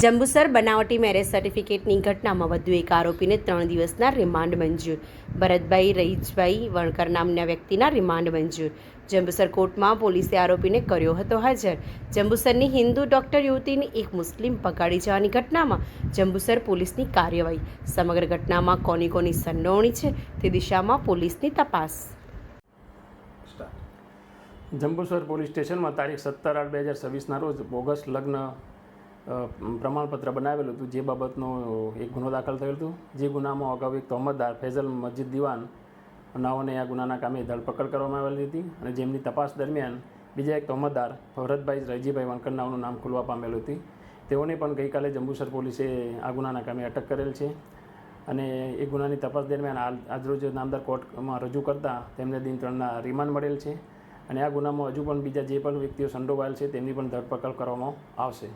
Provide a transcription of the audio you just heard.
જંબુસર બનાવટી મેરેજ સર્ટિફિકેટની ઘટનામાં વધુ એક આરોપીને 3 દિવસના રિમાન્ડ મંજૂર. ભરતભાઈ રહીજભાઈ વણકર નામના વ્યક્તિના રિમાન્ડ મંજૂર. જંબુસર કોર્ટમાં પોલીસે આરોપીને કર્યો હતો હાજર. જંબુસરની હિન્દુ ડોક્ટર યુવતીની એક મુસ્લિમ પકડી જવાની ઘટનામાં જંબુસર પોલીસની કાર્યવાહી. સમગ્ર ઘટનામાં કોની કોની સંડોવણી છે તે દિશામાં પોલીસની તપાસ. જંબુસર પોલીસ સ્ટેશનમાં તારીખ 17/8/2026ના રોજ બોગસ લગ્ન પ્રમાણપત્ર બનાવેલું હતું, જે બાબતનો એક ગુનો દાખલ થયેલ હતો. જે ગુનામાં અગાઉ એક તહોમતદાર ફૈઝલ મસ્જિદ દિવાન નાઓને આ ગુનાના કામે ધરપકડ કરવામાં આવેલી હતી અને જેમની તપાસ દરમિયાન બીજા એક તહોમતદાર ભરતભાઈ રહીજીભાઈ વણકર નાઓનું નામ ખુલવા પામેલું હતું. તેઓને પણ ગઈકાલે જંબુસર પોલીસે આ ગુનાના કામે અટક કરેલ છે અને એ ગુનાની તપાસ દરમિયાન આજરોજ નામદાર કોર્ટમાં રજૂ કરતાં તેમને દિન 3ના રિમાન્ડ મળેલ છે અને આ ગુનામાં હજુ પણ બીજા જે પણ વ્યક્તિઓ સંડોવાયેલ છે તેમની પણ ધરપકડ કરવામાં આવશે.